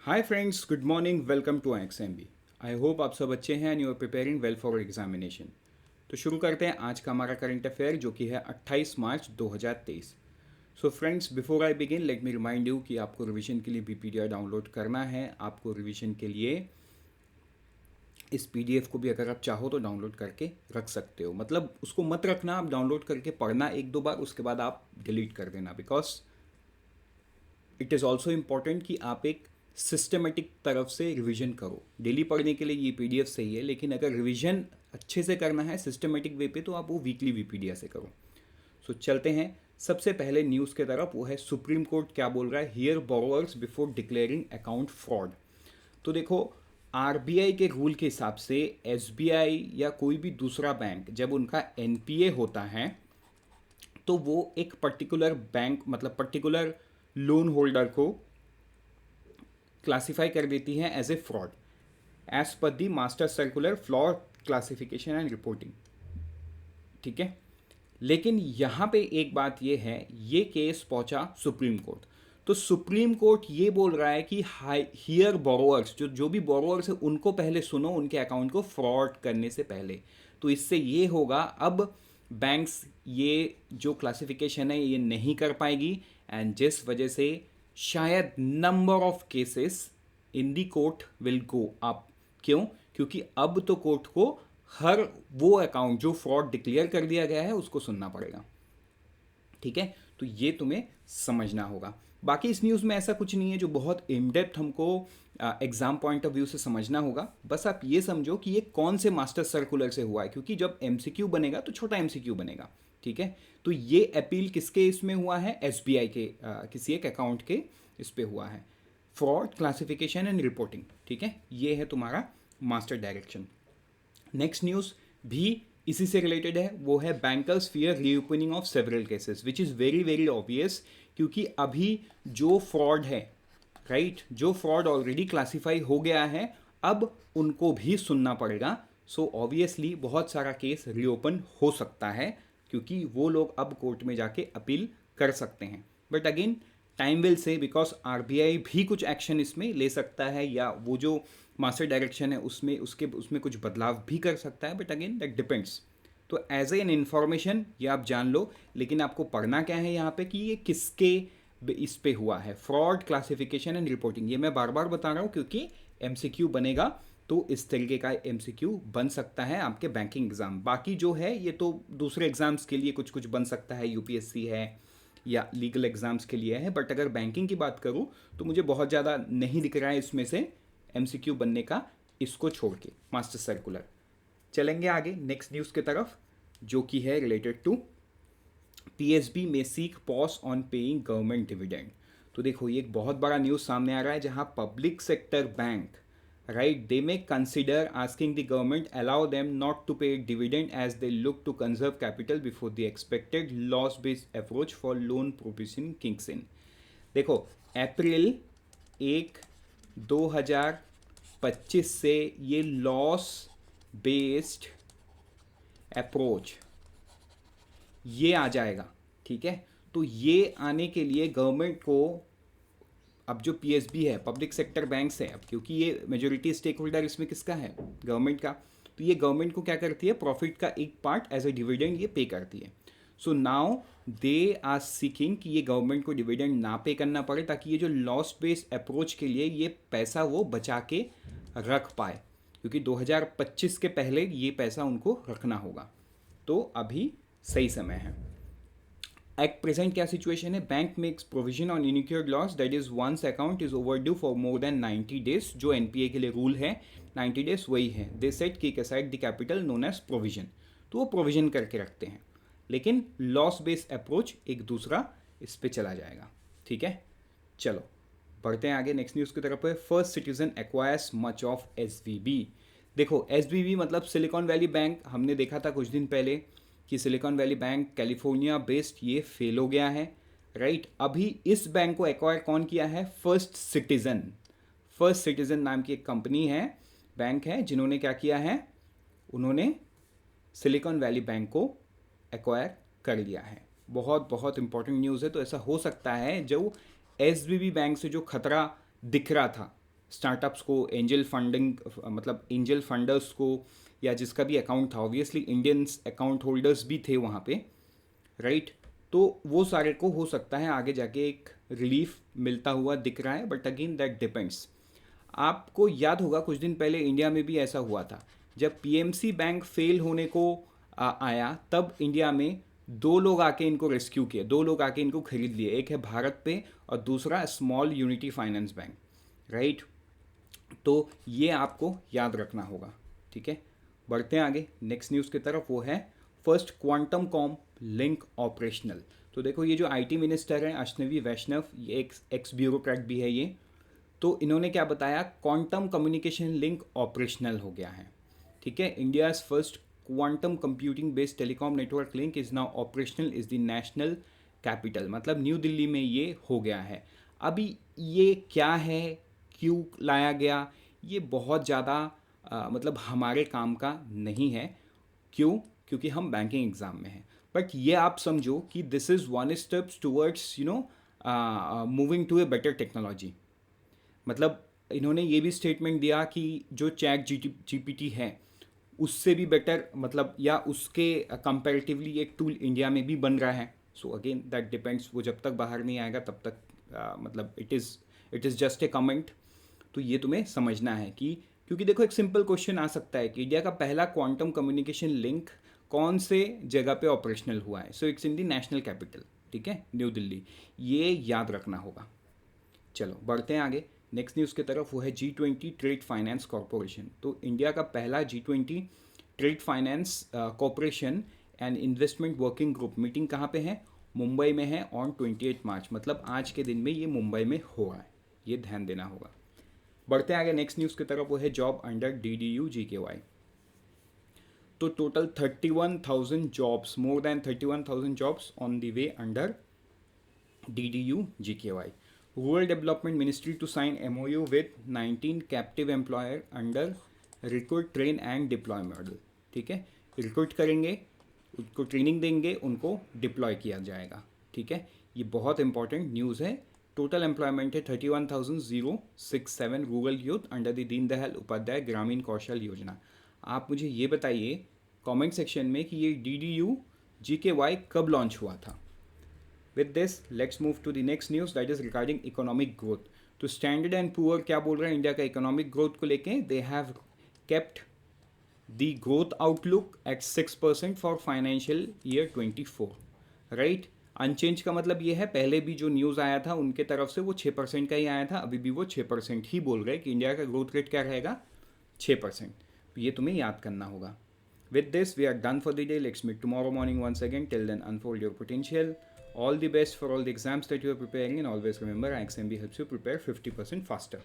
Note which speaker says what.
Speaker 1: Hi friends, good morning, welcome to XMB. I hope आप सब अच्छे हैं and you are preparing well for examination. तो शुरू करते हैं आज का हमारा करंट अफेयर जो कि है 28 मार्च 2023। So friends, before I begin let me remind you कि आपको रिवीजन के लिए पीपीटीआर डाउनलोड करना है। आपको रिवीजन के लिए इस पीडीएफ को भी अगर आप चाहो तो डाउनलोड करके रख सकते हो। मतलब उसको मत रखना, आप डाउनलोड करके पढ़ना एक दो बार, उसके बाद आप डिलीट कर देना, because it is also important कि आप एक सिस्टमेटिक तरफ से रिवीजन करो। डेली पढ़ने के लिए ये पीडीएफ सही है, लेकिन अगर रिवीजन अच्छे से करना है सिस्टमेटिक वे पे तो आप वो वीकली वीपीडीएफ से करो। सो चलते हैं सबसे पहले न्यूज़ के तरफ। वो है सुप्रीम कोर्ट क्या बोल रहा है, here borrowers before declaring account fraud. तो देखो, आरबीआई के रूल के हिसाब से एसबीआई या कोई भी दूसरा बैंक जब उनका एनपीए होता है तो वो एक पर्टिकुलर बैंक मतलब पर्टिकुलर लोन होल्डर को क्लासिफाई कर देती है as a fraud as per the master circular fraud classification and reporting. ठीक है, लेकिन यहाँ पे एक बात ये है, ये केस पहुंचा सुप्रीम कोर्ट। तो सुप्रीम कोर्ट ये बोल रहा है कि हियर बोरोवर्स, जो जो भी बोरोवर्स है उनको पहले सुनो, उनके अकाउंट को फ्रॉड करने से पहले। तो इससे ये होगा, अब बैंक्स ये जो क्लासिफिकेशन है ये नहीं कर पाएगी, एंड जिस वजह से शायद number of cases in the court will go up. क्यों? क्योंकि अब तो कोर्ट को हर वो अकाउंट जो फ्रॉड डिक्लेयर कर दिया गया है उसको सुनना पड़ेगा। ठीक है, तो ये तुम्हें समझना होगा। बाकी इस न्यूज़ में ऐसा कुछ नहीं है जो बहुत इनडेप्थ हमको एग्जाम पॉइंट ऑफ व्यू से समझना होगा। बस आप ये समझो कि ये कौन से मास्टर सर्कुलर से हुआ है, क्योंकि जब एमसीक्यू बनेगा तो छोटा एमसीक्यू बनेगा। ठीक है, तो ये अपील किसके इसमें हुआ है, एसबीआई के किसी एक अकाउंट के इस पे हुआ है, फ्रॉड क्लासिफिकेशन एंड रिपोर्टिंग। ठीक है, ये है तुम्हारा मास्टर डायरेक्शन। नेक्स्ट न्यूज़ भी इसी से रिलेटेड है, वो है bankers fear reopening of several cases which is very very obvious. क्योंकि अभी जो फ्रॉड है, राइट, जो फ्रॉड ऑलरेडी क्लासीफाई हो गया है अब उनको भी सुनना पड़ेगा। सो ऑब्वियसली बहुत सारा केस रीओपन हो सकता है, क्योंकि वो लोग अब कोर्ट में जाके अपील कर सकते हैं। But again time will say, because RBI भी कुछ एक्शन इसमें ले सकता है, या वो जो मास्टर डायरेक्शन है उसमें कुछ बदलाव भी कर सकता है। But again that depends. तो एज एन इन्फॉर्मेशन ये आप जान लो, लेकिन आपको पढ़ना क्या है यहाँ पे कि ये किसके इस पे हुआ है, फ्रॉड क्लासिफिकेशन एंड रिपोर्टिंग। ये मैं बार बार बता रहा हूँ क्योंकि एमसीक्यू बनेगा तो इस तरीके का एमसीक्यू बन सकता है आपके बैंकिंग एग्जाम। बाकी जो है ये तो दूसरे एग्जाम्स के लिए कुछ कुछ बन सकता है, यूपीएससी है या लीगल एग्जाम्स के लिए है। बट अगर बैंकिंग की बात करूँ तो मुझे बहुत ज़्यादा नहीं दिख रहा है इसमें से एमसीक्यू बनने का, इसको छोड़ के मास्टर सर्कुलर। चलेंगे आगे नेक्स्ट न्यूज़ की तरफ, जो कि है रिलेटेड टू पीएसबी में seek pause on paying government dividend. तो देखो, ये एक बहुत बड़ा न्यूज़ सामने आ रहा है जहां public sector bank, right, they may consider asking the government allow them not to pay dividend as they look to conserve capital before the expected loss based approach for loan provisioning. देखो, अप्रैल 1 2025 से ये loss based approach ये आ जाएगा। ठीक है, तो ये आने के लिए गवर्नमेंट को, अब जो पीएसबी है, पब्लिक सेक्टर बैंक्स है, अब क्योंकि ये मेजोरिटी स्टेक होल्डर इसमें किसका है, गवर्नमेंट का, तो ये गवर्नमेंट को क्या करती है, प्रॉफिट का एक पार्ट एज ए डिविडेंड ये पे करती है। So now they are seeking कि ये गवर्नमेंट को डिविडेंड ना पे करना पड़े, ताकि ये जो लॉस बेस्ड अप्रोच के लिए ये पैसा वो बचा के रख पाए, क्योंकि 2025 के पहले ये पैसा उनको रखना होगा। तो अभी सही समय है। एट प्रेजेंट क्या सिचुएशन है, bank makes provision on incurred loss that is once account is overdue for more than 90 days. जो एनपीए के लिए रूल है 90 डेज वही है। They set keep aside the capital known as provision, तो वो प्रोविजन करके रखते हैं, लेकिन लॉस बेस्ड अप्रोच एक दूसरा इस पे चला जाएगा। ठीक है, चलो बढ़ते हैं आगे नेक्स्ट न्यूज़ की तरफ है। First citizen acquires much of SVB. देखो, एसवीबी मतलब सिलिकॉन वैली बैंक, हमने देखा था कुछ दिन पहले कि silicon valley bank California based ये फेल हो गया है, राइट। अभी इस बैंक को एक्वायर कौन किया है, फर्स्ट सिटीजन। फर्स्ट सिटीजन नाम की एक कंपनी है, बैंक है, जिन्होंने क्या किया है, उन्होंने सिलिकॉन वैली बैंक को एक्वायर कर लिया है। बहुत बहुत इंपॉर्टेंट न्यूज़ है। तो ऐसा हो सकता है जो एसवीबी बैंक से जो खतरा दिख रहा था स्टार्टअप्स को, एंजल फंडिंग मतलब एंजल फंडर्स को, या जिसका भी अकाउंट था, ऑब्वियसली इंडियंस अकाउंट होल्डर्स भी थे वहाँ पे, राइट। तो वो सारे को हो सकता है आगे जाके एक रिलीफ मिलता हुआ दिख रहा है, बट अगेन दैट डिपेंड्स। आपको याद होगा कुछ दिन पहले इंडिया में भी ऐसा हुआ था, जब पीएमसी बैंक फेल होने को आया, तब इंडिया में दो लोग आके इनको रेस्क्यू किए, दो लोग आके इनको खरीद लिए, एक है भारत पे और दूसरा small unity finance bank, right. तो ये आपको याद रखना होगा, ठीक है। बढ़ते हैं आगे नेक्स्ट न्यूज़ की तरफ, वो है first quantum com link operational. तो देखो ये जो आईटी मिनिस्टर हैं अश्विनी वैष्णव, ये एक एक्स ब्यूरोक्रेट भी है ये, तो इन्होंने क्या बताया, क्वांटम कम्युनिकेशन लिंक ऑपरेशनल हो गया है, ठीक है। India's first quantum computing based telecom network link is now operational is the national capital, मतलब न्यू दिल्ली में ये हो गया है। अभी ये क्या है, क्यों लाया गया, ये बहुत ज़्यादा मतलब हमारे काम का नहीं है। क्यों? क्योंकि हम बैंकिंग एग्ज़ाम में हैं। बट ये आप समझो कि this is one steps towards moving to a better technology. मतलब इन्होंने ये भी स्टेटमेंट दिया कि जो चैट जीपीटी है उससे भी बेटर, मतलब या उसके कंपैरेटिवली एक टूल इंडिया में भी बन रहा है। सो अगेन दैट डिपेंड्स, वो जब तक बाहर नहीं आएगा तब तक मतलब it is just a comment. तो ये तुम्हें समझना है कि, क्योंकि देखो एक सिंपल क्वेश्चन आ सकता है कि इंडिया का पहला क्वांटम कम्युनिकेशन लिंक कौन से जगह पे ऑपरेशनल हुआ है। So it's in the national capital, ठीक है, न्यू दिल्ली। ये याद रखना होगा। चलो बढ़ते हैं आगे नेक्स्ट न्यूज़ की तरफ, वो है G20 ट्रेड फाइनेंस कॉरपोरेशन। तो इंडिया का पहला G20 trade finance corporation and investment working group meeting कहाँ पे है, मुंबई में है ऑन 28 मार्च, मतलब आज के दिन में ये मुंबई में हो रहा है, ये ध्यान देना होगा। बढ़ते हैं आगे नेक्स्ट न्यूज़ की तरफ, वो है जॉब अंडर DDU GKY। तो total 31,000 jobs, more than 31,000 jobs on the way under DDU GKY. Rural Development Ministry to sign MOU with 19 captive employer under recruit train and deploy model, ठीक है। Recruit करेंगे, उनको training देंगे, उनको deploy किया जाएगा, ठीक है। ये बहुत इंपॉर्टेंट न्यूज़ है। टोटल एम्प्लॉयमेंट है 31,067 rural youth under the Deendayal Upadhyaya Grameen Kaushal योजना। आप मुझे ये बताइए कमेंट सेक्शन में कि ये DDU GKY कब लॉन्च हुआ था। With this, let's move to the next news that is regarding economic growth. तो स्टैंडर्ड एंड पुअर क्या बोल रहे हैं इंडिया का इकोनॉमिक ग्रोथ को लेके, they have kept the growth outlook at 6% for financial year 24, right. Unchanged का मतलब ये है, पहले भी जो न्यूज़ आया था उनके तरफ से वो 6% का ही आया था, अभी भी वो 6% ही बोल रहे हैं कि इंडिया का ग्रोथ रेट क्या रहेगा, 6%। तो ये तुम्हें याद करना होगा। With this, we are done for the day. Let's meet tomorrow morning once again. Till then, unfold your potential. All the best for all the exams that you are preparing, and always remember, IXMB helps you prepare 50% faster.